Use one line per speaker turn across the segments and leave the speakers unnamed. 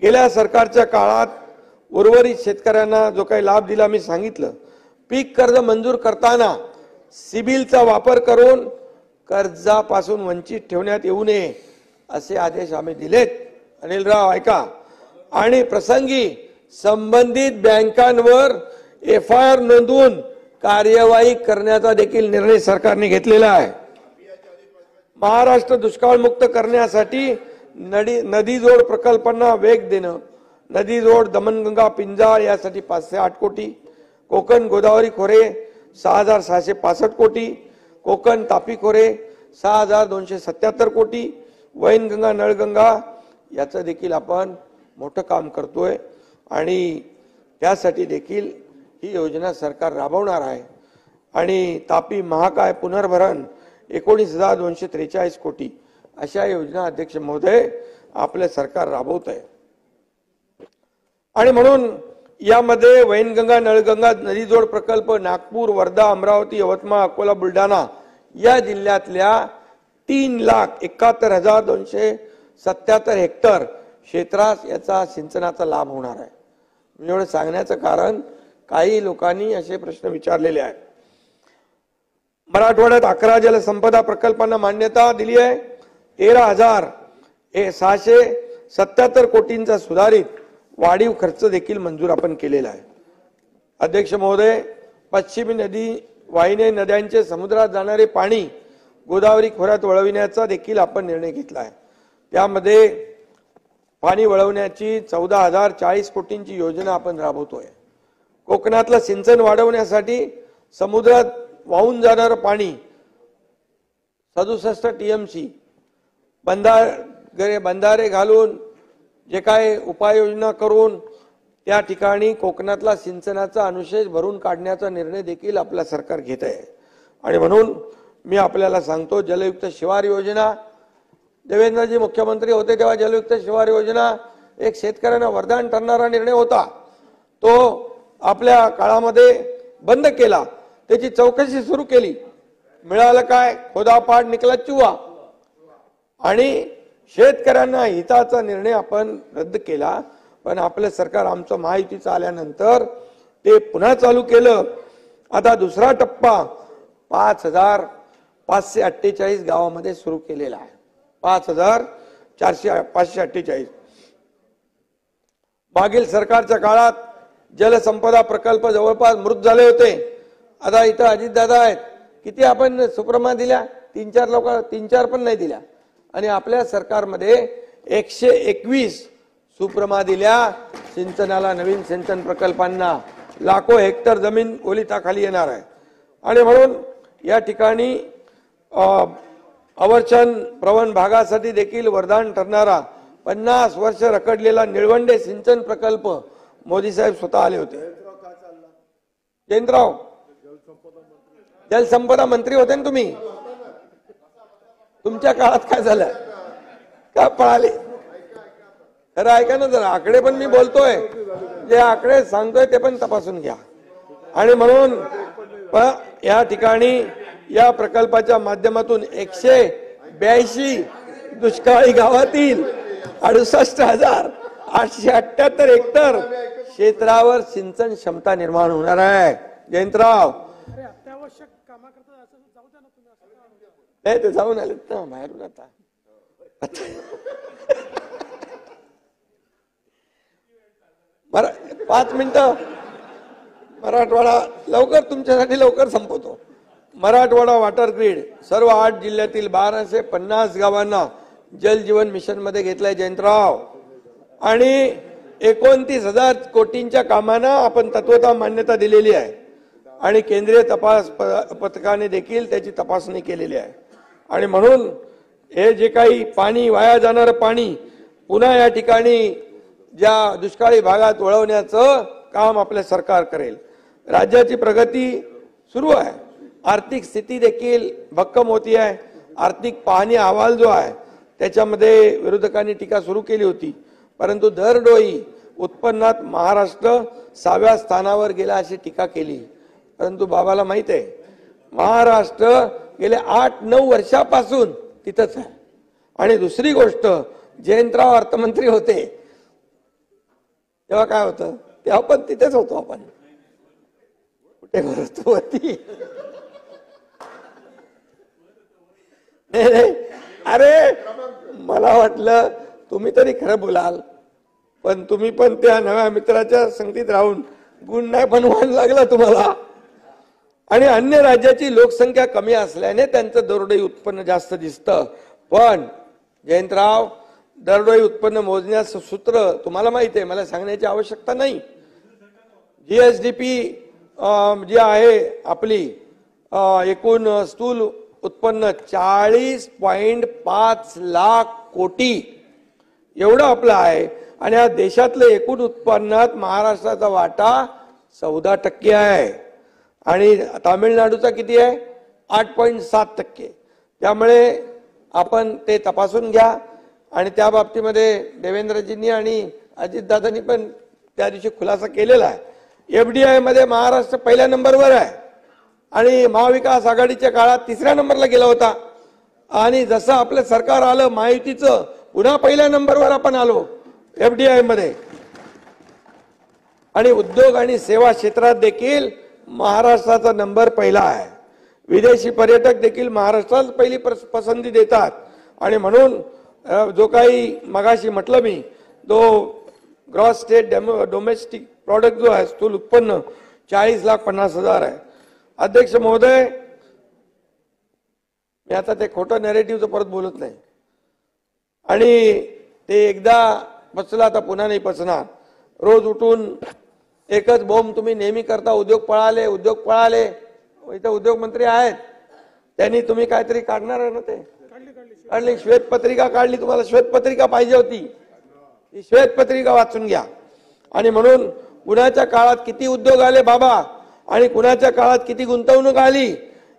गेल्या सरकारच्या काळात उर्वरित शेतकऱ्यांना जो काही लाभ दिला मी सांगितलं, पीक कर्ज मंजूर करताना सिबिलचा वापर करून कर्जापासून वंचित ठेवण्यात येऊ नये असे आदेश आम्ही दिलेत. अनिलराव ऐका, आणि प्रसंगी संबंधित बँकांवर FIR नोंदवून कार्यवाही करण्याचा देखील निर्णय सरकारने घेतलेला आहे. महाराष्ट्र दुष्काळमुक्त करण्यासाठी नदी जोड प्रकल्पांना वेग देणं, नदी जोड दमणगंगा पिंजाळ यासाठी 508 कोटी, कोकण गोदावरी खोरे 6665 कोटी, कोकण तापी खोरे 6277 कोटी, वैनगंगा नळगंगा याचं देखील आपण मोठं काम करतोय आणि त्यासाठी देखील ही योजना सरकार राबवणार आहे. आणि तापी महाकाय पुनर्भरण 19,243 कोटी अशा योजना अध्यक्ष महोदय आपले सरकार राबवत आहे. आणि म्हणून यामध्ये वैनगंगा नळगंगा नदी जोड प्रकल्प नागपूर, वर्धा, अमरावती, यवतमाळ, अकोला, बुलढाणा या जिल्ह्यातल्या 3,71,277 हेक्टर क्षेत्रास याचा सिंचनाचा लाभ होणार आहे. एवढं सांगण्याचं कारण काही लोकांनी असे प्रश्न विचारलेले आहेत. मराठवाड्यात 11 जलसंपदा प्रकल्पांना मान्यता दिली आहे. 13,677 कोटींचा सुधारित वाढीव खर्च देखील मंजूर आपण केलेला आहे. अध्यक्ष महोदय, पश्चिमी नदी वाहिनी नद्यांचे समुद्रात जाणारे पाणी गोदावरी खोऱ्यात वळविण्याचा देखील आपण निर्णय घेतला आहे. त्यामध्ये पाणी वळवण्याची 14,040 कोटींची योजना आपण राबवतोय. कोकणातलं सिंचन वाढवण्यासाठी समुद्रात वाहून जाणारं पाणी 67 TMC बंधारे घालून जे काय उपाययोजना करून त्या ठिकाणी कोकणातला सिंचनाचा अनुशेष भरून काढण्याचा निर्णय देखील आपला सरकार घेत आहे. आणि म्हणून मी आपल्याला सांगतो, जलयुक्त शिवार योजना, देवेंद्रजी मुख्यमंत्री होते तेव्हा जलयुक्त शिवार योजना एक शेतकऱ्यांना वरदान ठरणारा निर्णय होता. तो आपल्या काळामध्ये बंद केला, त्याची चौकशी सुरू केली. मिळालं काय? खोदापाड निकला चुवा. आणि शेतकऱ्यांना हिताचा निर्णय आपण रद्द केला. पण आपलं सरकार आमचं महायुतीचं आल्यानंतर ते पुन्हा चालू केलं. आता दुसरा टप्पा 5,548 गावामध्ये सुरू केलेला आहे. 5,548. मागील सरकारच्या काळात जलसंपदा प्रकल्प जवळपास मृत झाले होते. आता इथं अजितदादा आहेत, किती आपण सुप्रमा दिल्या? 3-4 पण नाही दिल्या. आणि आपल्या सरकारमध्ये 121 सुप्रमा दिल्या सिंचनाला, नवीन सिंचन प्रकल्पांना. लाखो हेक्टर जमीन ओलिताखाली येणार आहे. आणि म्हणून या ठिकाणी अवर्चन प्रवण भागासाठी देखील वरदान ठरणारा 50 वर्ष रखडलेला निळवंडे सिंचन प्रकल्प मोदी साहेब स्वतः आले होते. जयंतराव जलसंपदा मंत्री होते ना तुम्ही, तुमच्या काळात काय झालं? का पळाले? खरं ऐका ना जरा, आकडे पण मी बोलतोय, जे आकडे सांगतोय ते पण तपासून घ्या. आणि म्हणून या ठिकाणी या प्रकल्पाच्या माध्यमातून 182 दुष्काळी गावातील 68,878 हेक्टर क्षेत्रावर सिंचन क्षमता निर्माण होणार आहे. जयंतराव ते जाऊन आलेत ना बाहेरून. आता 5 मिनिटं. मराठवाडा लवकर, तुमच्यासाठी लवकर संपवतो. मराठवाडा वॉटर ग्रीड सर्व 8 जिल्ह्यातील 1250 गावांना जल जीवन मिशन मध्ये घेतलाय जयंतराव. आणि 29,000 कोटींच्या कामांना आपण तत्वतः मान्यता दिलेली आहे. आणि केंद्रीय तपास पथकाने देखील त्याची तपासणी केलेली आहे. आणि म्हणून हे जे काही पाणी वाया जाणारं पाणी पुन्हा या ठिकाणी ज्या दुष्काळी भागात वळवण्याचं काम आपले सरकार करेल. राज्याची प्रगती सुरू आहे. आर्थिक स्थिती देखील भक्कम होती आहे. आर्थिक पाहणी अहवाल जो आहे त्याच्यामध्ये विरोधकांनी टीका सुरू केली होती. परंतु दरडोई उत्पन्नात महाराष्ट्र 6व्या स्थानावर गेला अशी टीका केली. परंतु बाबाला माहित आहे महाराष्ट्र गेल्या 8-9 वर्षापासून तिथंच आहे. आणि दुसरी गोष्ट, जयंतराव अर्थमंत्री होते तेव्हा काय होतं, तेव्हा पण तिथेच होतो आपण. कुठे भरतो वरती. अरे मला वाटलं तुम्ही तरी खरं बोलाल, पण तुम्ही पण त्या नव्या मित्राच्या संगतीत राहून गुण नाही बनवायला लागला तुम्हाला. आणि अन्य राज्याची लोकसंख्या कमी असल्याने त्यांचं दरडोई उत्पन्न जास्त दिसतं. पण जयंतराव, दरडोई उत्पन्न मोजण्याचं सूत्र तुम्हाला माहिती आहे, मला सांगण्याची आवश्यकता नाही. जीएसडीपी जी आहे आपली एकूण स्थूल उत्पन्न 40.5 लाख कोटी एवढं आपलं आहे. आणि या देशातलं एकूण उत्पन्नात महाराष्ट्राचा वाटा 14% आहे आणि तामिळनाडूचा किती आहे, 8.7%. त्यामुळे आपण ते तपासून घ्या. आणि त्या बाबतीमध्ये देवेंद्रजींनी आणि अजितदादांनी पण त्या दिवशी खुलासा केलेला आहे. एफडीआय मध्ये महाराष्ट्र पहिल्या नंबरवर आहे आणि महाविकास आघाडीच्या काळात 3ऱ्या नंबरला गेला होता. आणि जसं आपलं सरकार आलं महायुतीचं, पुन्हा पहिल्या नंबरवर आपण आलो एफडीआय मध्ये. आणि उद्योग आणि सेवा क्षेत्रात देखील महाराष्ट्राचा नंबर पहिला आहे. विदेशी पर्यटक देखील महाराष्ट्राला पहिली पसंती देतात. आणि म्हणून जो काही मगाशी म्हटलं मी, तो ग्रॉस स्टेट डोमेस्टिक प्रॉडक्ट जो आहे स्थूल उत्पन्न 40,50,000 आहे. अध्यक्ष महोदय, मी आता ते खोटं नॅरेटिव्हचं परत बोलत नाही. आणि ते एकदा पचलं, आता पुन्हा नाही पचणार. रोज उठून एकच बोंब तुम्ही नेहमी करता, उद्योग पळाले उद्योग पळाले. इथं उद्योग मंत्री आहेत, त्यांनी तुम्ही काहीतरी काढणार आहे ना, ते काढली, श्वेतपत्रिका काढली. तुम्हाला श्वेतपत्रिका पाहिजे होती, ती श्वेतपत्रिका वाचून घ्या. आणि म्हणून कुणाच्या काळात किती उद्योग आले बाबा आणि कुणाच्या काळात किती गुंतवणूक आली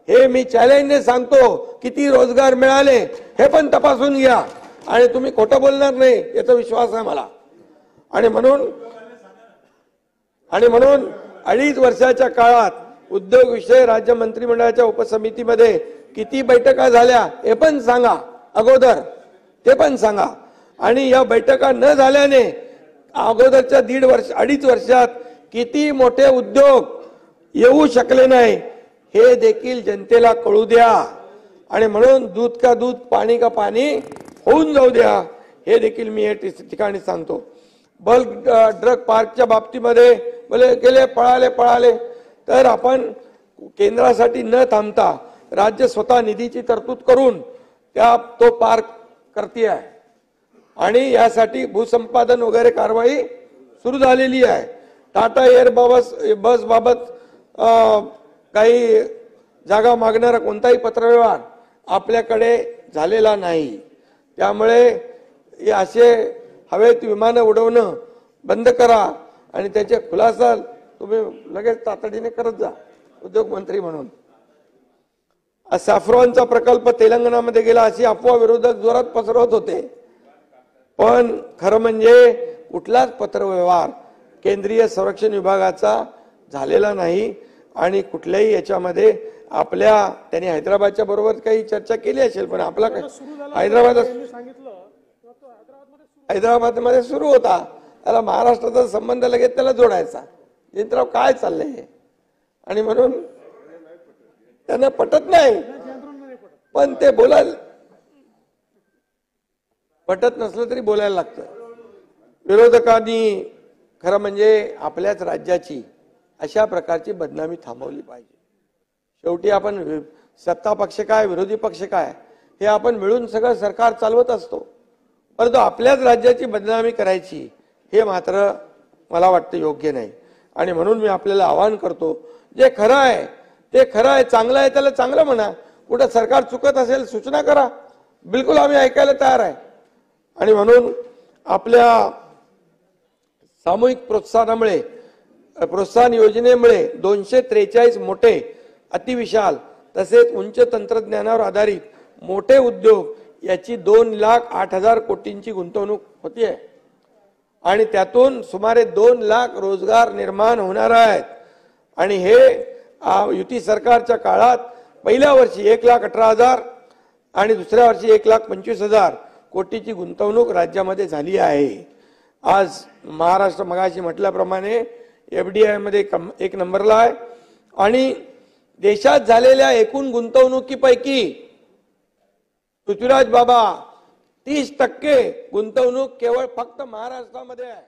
हे मी चॅलेंजने सांगतो. किती रोजगार मिळाले हे पण तपासून घ्या. आणि तुम्ही खोटं बोलणार नाही याचा विश्वास आहे मला. आणि म्हणून 2.5 वर्षाच्या काळात उद्योग विषय राज्य मंत्रिमंडळाच्या उपसमितीमध्ये किती बैठका झाल्या हे पण सांगा अगोदर, ते पण सांगा. आणि या बैठका न झाल्याने अगोदरच्या 2.5 वर्षात किती मोठे उद्योग येऊ शकले नाही हे देखील जनतेला कळू द्या. आणि म्हणून दूध का दूध पाणी का पाणी होऊन जाऊ द्या, हे देखील मी या ठिकाणी सांगतो. बल्क ड्रग पार्कच्या बाबतीमध्ये बोले गेले पळाले, तर आपण केंद्रासाठी न थांबता राज्य स्वतः निधीची तरतूद करून तो पार्क करते आहे. आणि यासाठी भूसंपादन वगैरे कारवाई सुरू झालेली आहे. टाटा एअर बस बाबत काही जागा मागणारा कोणताही पत्रव्यवहार आपल्याकडे झालेला नाही. त्यामुळे असे हवेत विमानं उडवणं बंद करा आणि त्याचे खुलासा तुम्ही लगेच तातडीने करत जा उद्योग मंत्री म्हणून. सॅफ्रॉनचा प्रकल्प तेलंगणामध्ये गेला अशी अफवा विरोधक जोरात पसरवत होते. पण खरं म्हणजे कुठलाच पत्रव्यवहार केंद्रीय संरक्षण विभागाचा झालेला नाही. आणि कुठल्याही याच्यामध्ये त्यांनी हैदराबादच्या बरोबर काही चर्चा केली असेल, पण आपला काय हैदराबादमध्ये सुरू होता, त्याला महाराष्ट्राचा संबंध लगेच त्याला जोडायचा. जयंतराव काय चाललंय हे? आणि म्हणून त्यांना पटत नाही, पण ते बोलायला पटत नसलं तरी बोलायला लागतं. विरोधकांनी खरं म्हणजे आपल्याच राज्याची अशा प्रकारची बदनामी थांबवली पाहिजे. शेवटी आपण सत्ता पक्ष काय विरोधी पक्ष काय हे आपण मिळून सगळं सरकार चालवत असतो, परंतु आपल्याच राज्याची बदनामी करायची हे मात्र मला वाटतं योग्य नाही. आणि म्हणून मी आपल्याला आवाहन करतो, जे खरं आहे ते खरं आहे, चांगलं आहे त्याला चांगलं म्हणा. कुठं सरकार चुकत असेल सूचना करा, बिलकुल आम्ही ऐकायला तयार आहे. आणि म्हणून आपल्या सामूहिक प्रोत्साहन योजनेमुळे 243 मोठे अतिविशाल तसेच उच्च तंत्रज्ञानावर आधारित मोठे उद्योग याची 2,08,000 कोटींची गुंतवणूक होतीये. आणि त्यातून सुमारे 2 लाख रोजगार निर्माण होणार आहेत. आणि हे युती सरकारच्या काळात पहिल्या वर्षी 1,18,000 आणि दुसऱ्या वर्षी 1,25,000 कोटीची गुंतवणूक राज्यामध्ये झाली आहे. आज महाराष्ट्र मगाशी म्हटल्याप्रमाणे एफडीआय मध्ये एक नंबरला आहे आणि देशात झालेल्या एकूण गुंतवणुकीपैकी पृथ्वीराज बाबा 30% गुंतवणूक केवळ फक्त महाराष्ट्रामध्ये आहे.